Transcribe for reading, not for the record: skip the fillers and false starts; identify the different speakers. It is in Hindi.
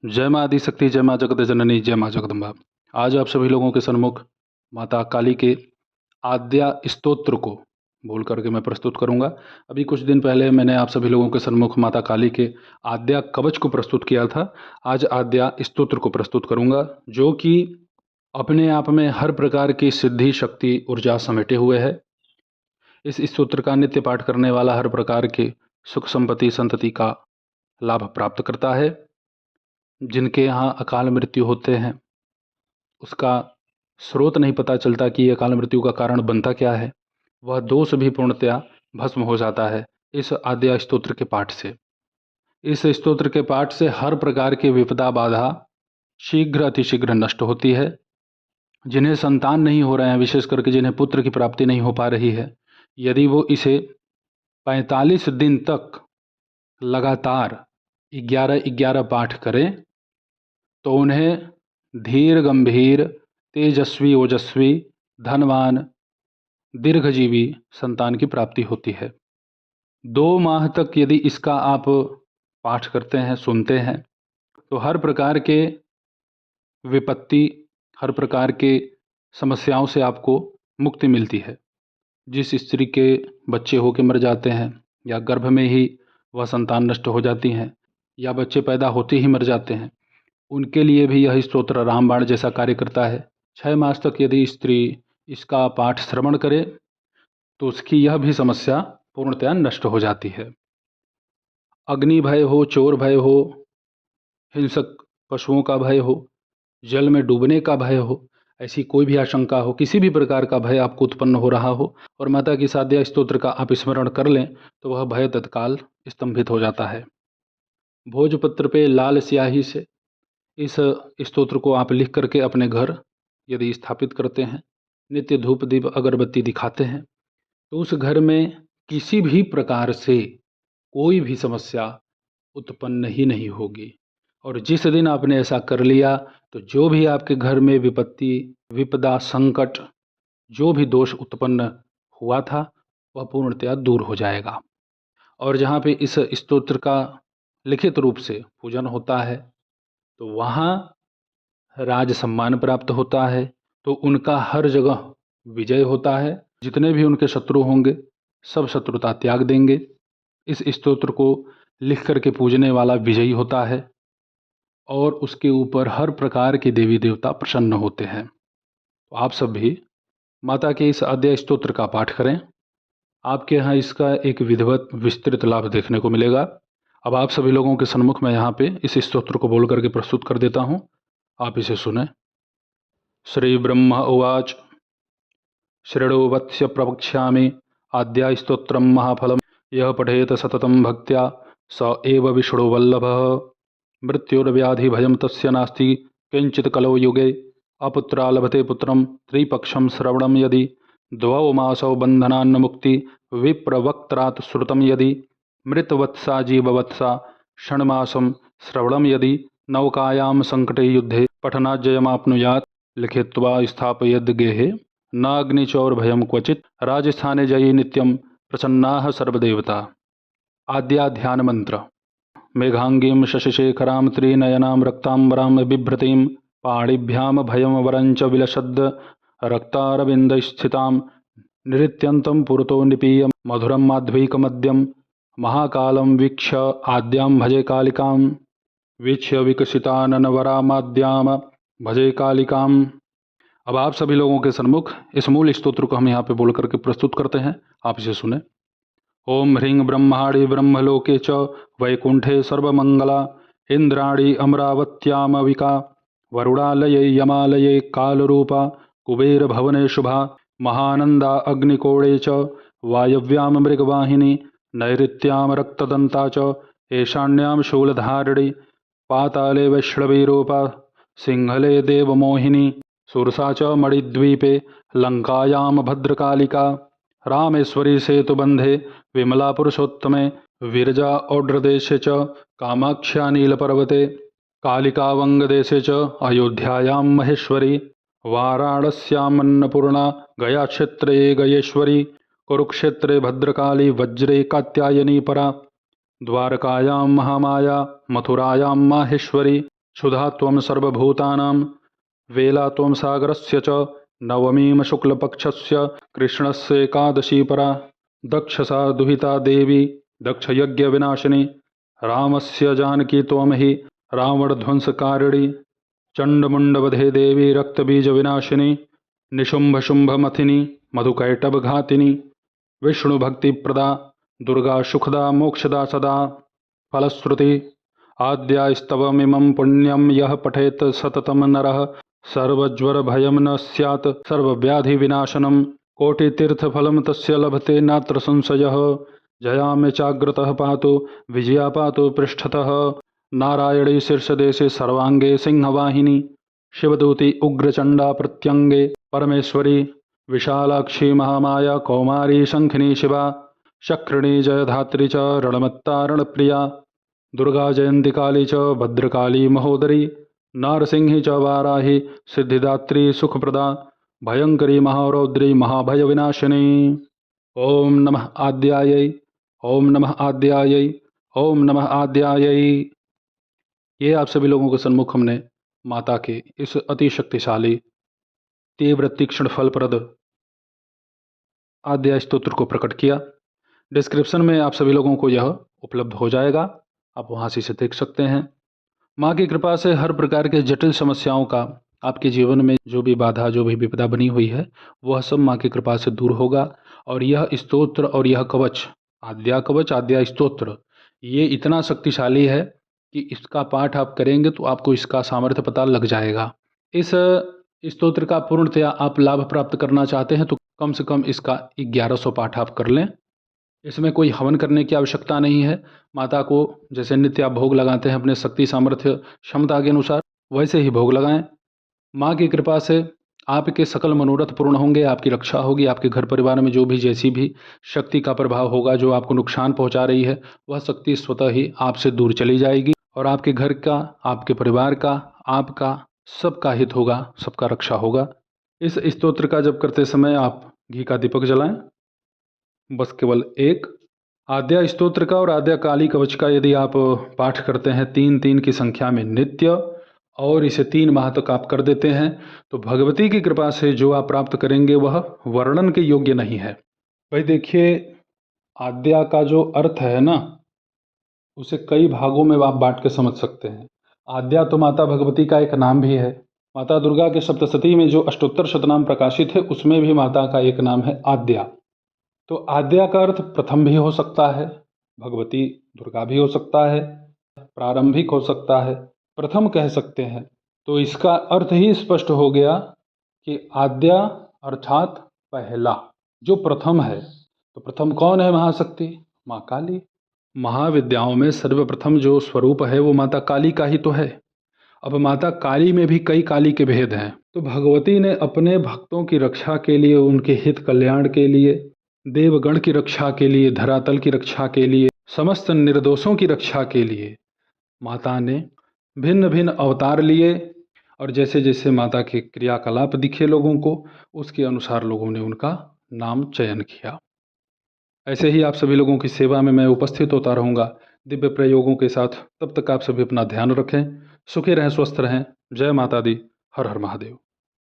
Speaker 1: जय माँ आदिशक्ति, जय माँ जगत जननी, जय माँ जगदम्बा। आज आप सभी लोगों के सन्मुख माता काली के आद्या स्तोत्र को बोल करके मैं प्रस्तुत करूंगा। अभी कुछ दिन पहले मैंने आप सभी लोगों के सन्मुख माता काली के आद्या कवच को प्रस्तुत किया था। आज आद्या स्तोत्र को प्रस्तुत करूंगा, जो कि अपने आप में हर प्रकार की सिद्धि, शक्ति, ऊर्जा समेटे हुए है। इस स्तोत्र का नित्य पाठ करने वाला हर प्रकार के सुख, संपत्ति, संतति का लाभ प्राप्त करता है। जिनके यहाँ अकाल मृत्यु होते हैं, उसका स्रोत नहीं पता चलता कि अकाल मृत्यु का कारण बनता क्या है, वह दोष भी पूर्णतया भस्म हो जाता है इस आद्या स्तोत्र के पाठ से। इस स्तोत्र के पाठ से हर प्रकार की विपदा, बाधा शीघ्र अतिशीघ्र नष्ट होती है। जिन्हें संतान नहीं हो रहे हैं, विशेष करके जिन्हें पुत्र की प्राप्ति नहीं हो पा रही है, यदि वो इसे 45 दिन तक लगातार 11-11 पाठ करें तो उन्हें धीर, गंभीर, तेजस्वी, ओजस्वी, धनवान, दीर्घजीवी संतान की प्राप्ति होती है। 2 माह तक यदि इसका आप पाठ करते हैं, सुनते हैं, तो हर प्रकार के विपत्ति, हर प्रकार के समस्याओं से आपको मुक्ति मिलती है। जिस स्त्री के बच्चे होकर मर जाते हैं, या गर्भ में ही वह संतान नष्ट हो जाती हैं, या बच्चे पैदा होते ही मर जाते हैं, उनके लिए भी यह स्तोत्र रामबाण जैसा कार्य करता है। 6 मास तक यदि स्त्री इसका पाठ श्रवण करे तो उसकी यह भी समस्या पूर्णतया नष्ट हो जाती है। अग्नि भय हो, चोर भय हो, हिंसक पशुओं का भय हो, जल में डूबने का भय हो, ऐसी कोई भी आशंका हो, किसी भी प्रकार का भय आपको उत्पन्न हो रहा हो और माता की साध्या स्तोत्र का आप स्मरण कर लें तो वह भय तत्काल स्तंभित हो जाता है। भोजपत्र पे लाल स्याही से इस स्तोत्र को आप लिख करके अपने घर यदि स्थापित करते हैं, नित्य धूप दीप अगरबत्ती दिखाते हैं, तो उस घर में किसी भी प्रकार से कोई भी समस्या उत्पन्न ही नहीं होगी। और जिस दिन आपने ऐसा कर लिया तो जो भी आपके घर में विपत्ति, विपदा, संकट, जो भी दोष उत्पन्न हुआ था वह पूर्णतया दूर हो जाएगा। और जहाँ पे इस स्तोत्र का लिखित रूप से पूजन होता है तो वहाँ राज सम्मान प्राप्त होता है, तो उनका हर जगह विजय होता है। जितने भी उनके शत्रु होंगे सब शत्रुता त्याग देंगे। इस स्तोत्र को लिख करके पूजने वाला विजयी होता है और उसके ऊपर हर प्रकार के देवी देवता प्रसन्न होते हैं। तो आप सब भी माता के इस आद्या स्तोत्र का पाठ करें। आपके यहाँ इसका एक विधिवत विस्तृत लाभ देखने को मिलेगा। अब आप सभी लोगों के सन्मुख में यहाँ पे इस स्तोत्र को बोल करके प्रस्तुत कर देता हूँ, आप इसे सुने। श्री ब्रह्म उवाच शृणु वत्स्य प्रवक्ष्यामि आद्या स्तोत्रम महाफलम यह पठेत सततं भक्त्या स एव विष्णुवल्लभः मृत्युर्व्याधिभयं तस्य नास्ति किंचित् कलौ युगे अपुत्रा लभते पुत्रं त्रिपक्षं श्रवणं यदि द्वौ मासौ बन्धनान्न मुक्ति विप्रवक्त्रात् श्रुतं यदि मृतवत्सा जीववत्सा षण्मासं श्रवणं यदि नौकायां संकटे युद्धे पठनाजयमाप्नुयात् लिखित्वा स्थापयद् गेहे नाग्निचौर्भयं क्वचित् राजस्थाने जयी नित्यं प्रसन्नाः सर्वदेवता। आद्या ध्यान मंत्र। मेघांगीं शशिशेखरां त्रिनयनां रक्तांबरां बिभ्रतीं पाणिभ्यां भयं वरञ्च विलसद् रक्तारविन्दस्थितां नृत्यन्तं पुरतो निपीय मधुरं माध्वीकमद्यं महाकालं वीक्ष्य आद्यां भजे कालिकां वीक्ष्य विकसिताननवरामाद्यां भजे कालिकां। अब आप सभी लोगों के सन्मुख इस मूल स्तोत्र को हम यहाँ पे बोल करके प्रस्तुत करते हैं, आप इसे सुने। ओम ह्रीं ब्रह्माणि ब्रह्मलोके च वैकुंठे सर्वमंगला इंद्राणी अमरावत्यामविका वरुणालये यमालये कालरूपा कुबेर भवने शुभा महानंदा अग्निकोणे च वायव्यां मृगवाहिनी नैऋत्यां रक्तदंता च ईशान्यां शूलधारिणी पाताले वैष्णवी रूपा सिंहले देवमोहिनी सुरसा च मणिद्वीपे लंकायां भद्रकालिका रामेश्वरी सेतुबंधे विमला पुरुषोत्तमे विरजा औड्रदेशे च कामाख्या नीलपर्वते कालिका वंगदेशे च अयोध्यायां महेश्वरी वाराणस्यामन्नपूर्णा गयाक्षेत्रे गयेश्वरी कुरुक्षेत्रे भद्रकाली वज्रे कात्यायनी परा द्वारकायां महामाया मथुरायां माहेश्वरी क्षुधा त्वं सर्वभूतानां वेला त्वं सागरस्य च नवमीं शुक्लपक्षस्य कृष्णस्येकादशी परा दक्षसा दुहिता देवी दक्षयज्ञविनाशिनी रामस्य जानकी त्वमहि रावणध्वंसकारिणी चण्डमुण्डवधे देवी रक्तबीजविनाशिनी निशुम्भशुम्भमथिनी मधुकैटभघातिनी विष्णुभक्तिप्रदा दुर्गा सुखदा मोक्षदा सदा फलश्रुति आद्यास्तवमिमं पुण्यं यः पठेत् सततं नरः सर्वज्वरभयं न स्यात् सर्वव्याधिविनाशनं कोटितीर्थफलं तस्य लभते नात्र संशयः जयाम्य चाग्रतः पातु विजया पातु पृष्ठतः नारायणी शीर्षदेशे सर्वांगे सिंहवाहिनी शिवदूती उग्रचंडा प्रत्यंगे परमेश्वरी विशालाक्षी महामाया कौमारी शंखिनी शिवा शक्रिणी जयधात्री च रणमत्ता रणप्रिया दुर्गा जयंती काली च भद्रकाली महोदरी नारसिंही च वाराही सिद्धिदात्री सुखप्रदा भयंकरी महारौद्री महाभयविनाशिनी। ओम नमः आद्यायै ओम नमः आद्यायै ओम नमः आद्यायै। ये आप सभी लोगों के सन्मुख हमने माता के इस अति शक्तिशाली तीव्र तीक्ष्ण फलप्रद आद्या स्तोत्र को प्रकट किया। डिस्क्रिप्शन में आप सभी लोगों को यह उपलब्ध हो जाएगा, आप वहाँ से इसे देख सकते हैं। माँ की कृपा से हर प्रकार के जटिल समस्याओं का आपके जीवन में जो भी बाधा जो भी विपदा बनी हुई है वह सब माँ की कृपा से दूर होगा। और यह स्तोत्र और यह कवच आद्या स्तोत्र ये इतना शक्तिशाली है कि इसका पाठ आप करेंगे तो आपको इसका सामर्थ्य पता लग जाएगा। इस स्तोत्र का पूर्णतया आप लाभ प्राप्त करना चाहते हैं तो कम से कम इसका 1100 पाठ आप कर लें। इसमें कोई हवन करने की आवश्यकता नहीं है। माता को जैसे नित्य आप भोग लगाते हैं अपने शक्ति सामर्थ्य क्षमता के अनुसार, वैसे ही भोग लगाएं। माँ की कृपा से आपके सकल मनोरथ पूर्ण होंगे, आपकी रक्षा होगी। आपके घर परिवार में जो भी जैसी भी शक्ति का प्रभाव होगा जो आपको नुकसान पहुँचा रही है वह शक्ति स्वतः ही आपसे दूर चली जाएगी और आपके घर का, आपके परिवार का, आपका सबका हित होगा, सबका रक्षा होगा। इस स्तोत्र का जप करते समय आप घी का दीपक जलाएं, बस केवल एक। आद्या स्तोत्र का और आद्या काली कवच का यदि आप पाठ करते हैं 3-3 की संख्या में नित्य और इसे 3 माह तक आप कर देते हैं तो भगवती की कृपा से जो आप प्राप्त करेंगे वह वर्णन के योग्य नहीं है। भाई देखिए, आद्या का जो अर्थ है ना उसे कई भागों में आप बांट के समझ सकते हैं। आद्या तो माता भगवती का एक नाम भी है। माता दुर्गा के सप्तशती में जो अष्टोत्तर शतनाम प्रकाशित है उसमें भी माता का एक नाम है आद्या। तो आद्या का अर्थ प्रथम भी हो सकता है, भगवती दुर्गा भी हो सकता है, प्रारंभिक हो सकता है, प्रथम कह सकते हैं। तो इसका अर्थ ही स्पष्ट हो गया कि आद्या अर्थात पहला, जो प्रथम है। तो प्रथम कौन है? महाशक्ति माँ काली। महाविद्याओं में सर्वप्रथम जो स्वरूप है वो माता काली का ही तो है। अब माता काली में भी कई काली के भेद हैं। तो भगवती ने अपने भक्तों की रक्षा के लिए, उनके हित कल्याण के लिए, देवगण की रक्षा के लिए, धरातल की रक्षा के लिए, समस्त निर्दोषों की रक्षा के लिए माता ने भिन्न भिन्न अवतार लिए और जैसे जैसे माता के क्रियाकलाप दिखे लोगों को उसके अनुसार लोगों ने उनका नाम चयन किया। ऐसे ही आप सभी लोगों की सेवा में मैं उपस्थित होता रहूँगा दिव्य प्रयोगों के साथ। तब तक आप सभी अपना ध्यान रखें, सुखी रहें, स्वस्थ रहें। जय माता दी। हर हर महादेव।